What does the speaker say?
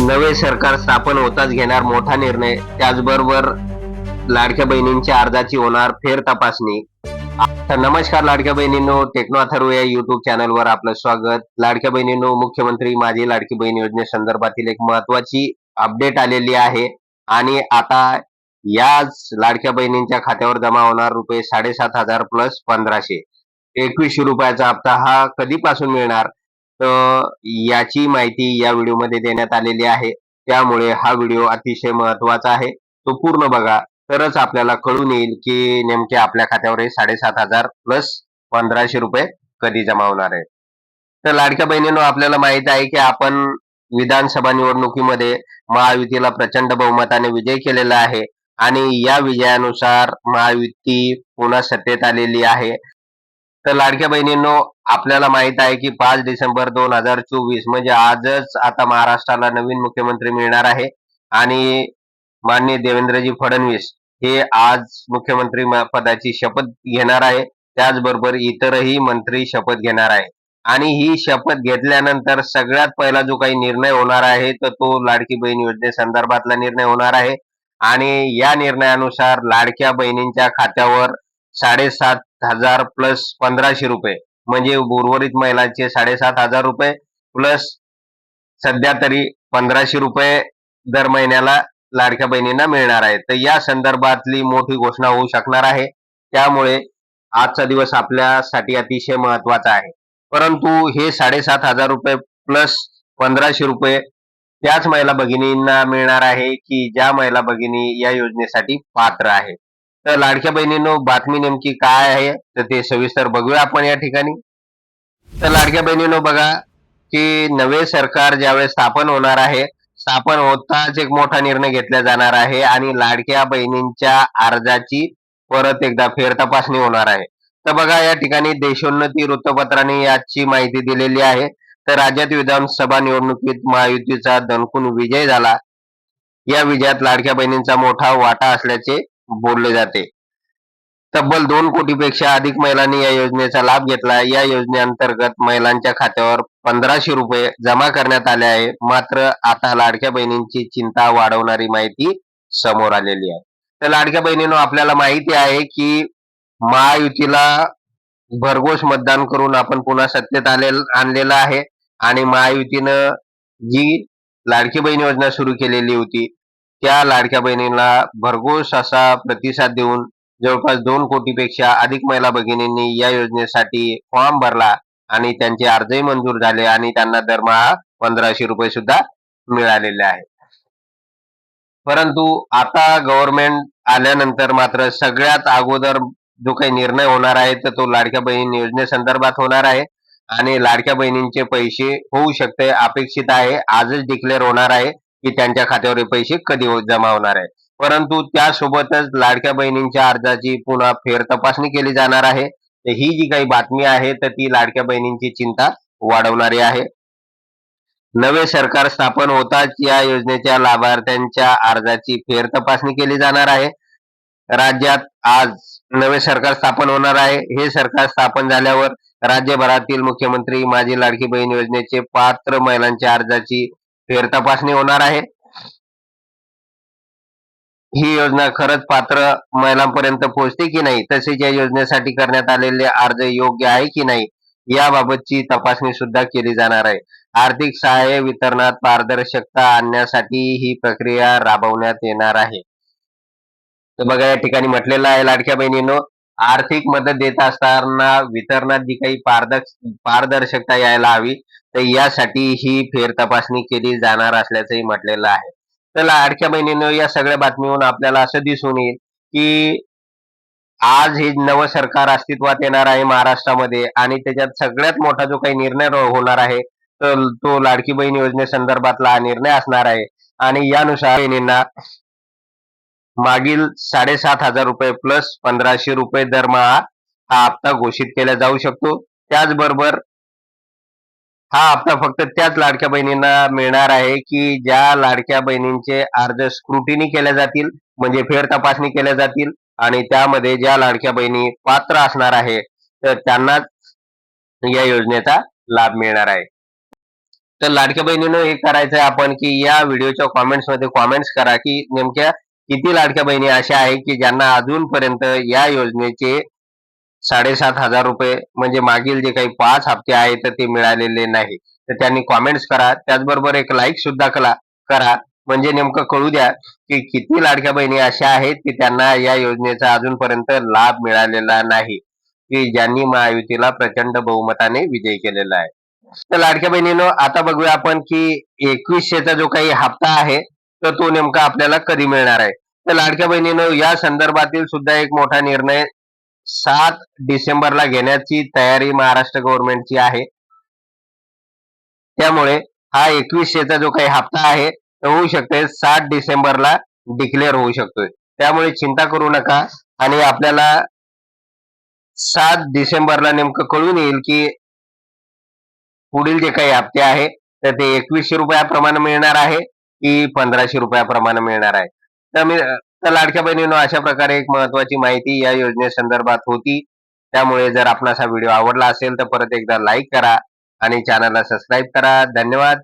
नवे सरकार स्थापन होताच घेणार मोठा निर्णय, त्याचबरोबर लाडक्या बहिणींच्या अर्जाची होणार फेर तपासणी. तर नमस्कार लाडक्या बहिणींनो, टेक्नो अथर्व या युट्यूब चॅनलवर आपलं स्वागत. लाडक्या बहिणींनो, मुख्यमंत्री माझी लाडकी बहीण योजनेसंदर्भातील एक महत्वाची अपडेट आलेली आहे आणि आता याच लाडक्या बहिणींच्या खात्यावर जमा होणार रुपये 7,500 प्लस 1,500 2100 रुपयाचा हप्ता हा कधीपासून मिळणार, तर याची माहिती या व्हिडिओमध्ये देण्यात आलेली आहे. त्यामुळे हा व्हिडिओ अतिशय महत्वाचा आहे, तो पूर्ण बघा, तरच आपल्याला कळून येईल की नेमके आपल्या खात्यावर हे 7,500 प्लस 1,500 रुपये कधी जमा होणार आहे. तर लाडक्या बहिणींनो, आपल्याला माहित आहे की आपण विधानसभा निवडणुकीमध्ये महायुतीला प्रचंड बहुमताने विजय केलेला आहे आणि या विजयानुसार महायुती पुन्हा सत्तेत आलेली आहे. तर लाडक्या बहिणींनो, आपल्याला माहित आहे की 5 डिसेंबर 2024 म्हणजे आजच आता महाराष्ट्राला नवीन मुख्यमंत्री मिळणार आहे आणि माननीय देवेंद्रजी फडणवीस हे आज मुख्यमंत्री पदाची शपथ घेणार आहे. त्याचबरोबर इतरही मंत्री शपथ घेणार आहे आणि ही शपथ घेतल्यानंतर सगळ्यात पहिला जो काही निर्णय होणार आहे तर तो लाडकी बहीण योजनेसंदर्भातला निर्णय होणार आहे आणि या निर्णयानुसार लाडक्या बहिणींच्या खात्यावर 7,500 प्लस 1,500 रुपये म्हणजे उर्वरित महिलांचे 7,500 रुपये प्लस सध्या तरी 1,500 रुपये दर महिन्याला लाडक्या बहिणींना मिळणार आहे. तर या संदर्भातली मोठी घोषणा होऊ शकणार आहे. त्यामुळे आजचा दिवस आपल्यासाठी अतिशय महत्वाचा आहे. परंतु हे 7,500 रुपये प्लस 1,500 रुपये त्याच महिला भगिनींना मिळणार आहे की ज्या महिला भगिनी या योजनेसाठी पात्र आहे. तर लाडक्या बहिणींनो, बातमी नेमकी काय आहे तर ते सविस्तर बघूया आपण या ठिकाणी. तर लाडक्या बहिणींनो, बघा की नवे सरकार ज्यावेळेस स्थापन होणार आहे, स्थापन होताच एक मोठा निर्णय घेतला जाणार आहे आणि लाडक्या बहिणींच्या अर्जाची परत एकदा फेर तपासणी होणार आहे. तर बघा, या ठिकाणी देशोन्नती वृत्तपत्राने याची माहिती दिलेली आहे. तर राज्यात विधानसभा निवडणुकीत महायुतीचा दणकून विजय झाला. या विजयात लाडक्या बहिणींचा मोठा वाटा असल्याचे बोलले जाते. तब्बल 2 कोटीपेक्षा अधिक महिलांनी या योजनेचा लाभ घेतला. या योजनेअंतर्गत महिलांच्या खात्यावर 1,500 रुपये जमा करण्यात आले आहे. मात्र आता लाडक्या बहिणींची चिंता वाढवणारी माहिती समोर आलेली आहे. तर लाडक्या बहिणींनो, आपल्याला माहिती आहे की महायुतीला भरघोस मतदान करून आपण पुन्हा सत्तेत आणलेलं आहे आणि महायुतीनं जी लाडकी बहीण योजना सुरू केलेली होती त्या लाडक्या बहिणींना भरघोस असा प्रतिसाद देऊन जवळपास 2 कोटीपेक्षा अधिक महिला भगिनींनी या योजनेसाठी फॉर्म भरला आणि त्यांचे अर्जही मंजूर झाले आणि त्यांना दरमहा 1,500 रुपये सुद्धा मिळालेले आहे. परंतु आता गव्हर्नमेंट आल्यानंतर मात्र सगळ्यात अगोदर जो काही निर्णय होणार आहे तर तो लाडक्या बहीण योजनेसंदर्भात होणार आहे आणि लाडक्या बहिणींचे पैसे होऊ शकते, अपेक्षित आहे आजच डिक्लेअर होणार आहे की त्यांच्या खात्यावर हे पैसे कधी जमा होणार आहे. परंतु त्यासोबतच लाडक्या बहिणींच्या अर्जाची पुन्हा फेर तपासणी केली जाणार आहे. तर ही जी काही बातमी आहे तर ती लाडक्या बहिणींची चिंता वाढवणारी आहे. नवे सरकार स्थापन होताच या योजनेच्या लाभार्थ्यांच्या अर्जाची फेर तपासणी केली जाणार आहे. राज्यात आज नवे सरकार स्थापन होणार आहे. हे सरकार स्थापन झाल्यावर राज्यभरातील मुख्यमंत्री माझी लाडकी बहीण योजनेचे पात्र महिलांच्या अर्जाची फेर तपासणी होणार आहे. ही योजना खरंच पात्र महिलांपर्यंत पोहोचते की नाही, तसेच या योजनेसाठी करण्यात आलेले अर्ज योग्य आहे की नाही याबाबतची तपासणी सुद्धा केली जाणार आहे. आर्थिक सहाय्य वितरणात पारदर्शकता आणण्यासाठी ही प्रक्रिया राबवण्यात येणार आहे. तर बघा, या ठिकाणी म्हटलेलं आहे लाडक्या बहिणींनो, आर्थिक मदत देत असताना वितरणात जी काही पारदर्शकता यायला हवी तर यासाठी ही फेर तपासणी केली जाणार असल्याचंही म्हटलेलं आहे. तर लाडक्या बहिणींनो, या सगळ्या बातमीवरून आपल्याला असं दिसून येईल की आज हे नवं सरकार अस्तित्वात येणार आहे महाराष्ट्रामध्ये आणि त्याच्यात सगळ्यात मोठा जो काही निर्णय होणार आहे तर तो लाडकी बहीण योजनेसंदर्भातला हा निर्णय असणार आहे आणि यानुसार बहिणींना मागील 7,500 रुपये प्लस 1,500 रुपये दरमहा हा हप्ता घोषित केला जाऊ शकतो. त्याचबरोबर हा हप्ता फक्त त्याच लाडक्या बहिणींना मिळणार आहे की ज्या लाडक्या बहिणींचे अर्ज स्क्रुटिनी केल्या जातील, म्हणजे फेर तपासणी केल्या जातील आणि त्यामध्ये ज्या लाडक्या बहिणी पात्र असणार आहे तर त्यांनाच या योजनेचा लाभ मिळणार आहे. तर लाडक्या बहिणीनं हे करायचंय आपण, की या व्हिडिओच्या कॉमेंट्समध्ये कॉमेंट्स करा, की नेमक्या किती लाडक्या बहिणी अशा आहेत, की ज्यांना अजूनपर्यंत या योजनेचे 7,500 रुपये म्हणजे मागील जे काही 5 हप्ते आहेत तर ते मिळालेले नाही. तर त्यांनी कॉमेंट्स करा. त्याचबरोबर एक लाईक सुद्धा करा. म्हणजे नेमकं कळू द्या, की किती लाडक्या बहिणी अशा आहेत, की त्यांना या योजनेचा अजूनपर्यंत लाभ मिळालेला नाही, की ज्यांनी महायुतीला प्रचंड बहुमताने विजयी केलेला आहे. तर लाडक्या बहिणीनो आता बघूया आपण, की 2100चा जो काही हप्ता आहे, तर तो नेमका आपल्याला कधी मिळणार आहे. तर लाडक्या बहिणीनो या संदर्भातील सुद्धा एक मोठा निर्णय 7 डिसेंबरला घेण्याची तयारी महाराष्ट्र गव्हर्नमेंटची आहे. त्यामुळे हा 2100चा जो काही हप्ता आहे, तो होऊ शकते 7 डिसेंबरला डिक्लेअर होऊ शकतोय. त्यामुळे चिंता करू नका आणि आपल्याला 7 डिसेंबरला नेमकं कळून येईल, की पुढील जे काही हप्ते आहे, तर ते 2100 रुपयाप्रमाणे मिळणार आहे, की 1500 रुपयाप्रमाणे मिळणार आहे. तर लाडक्या बहिणींनो अशा प्रकारे एक महत्त्वाची माहिती या योजनेसंदर्भात होती. त्यामुळे जर आपणास हा व्हिडिओ आवडला असेल, तर परत एकदा लाईक करा आणि चॅनलला सबस्क्राईब करा. धन्यवाद.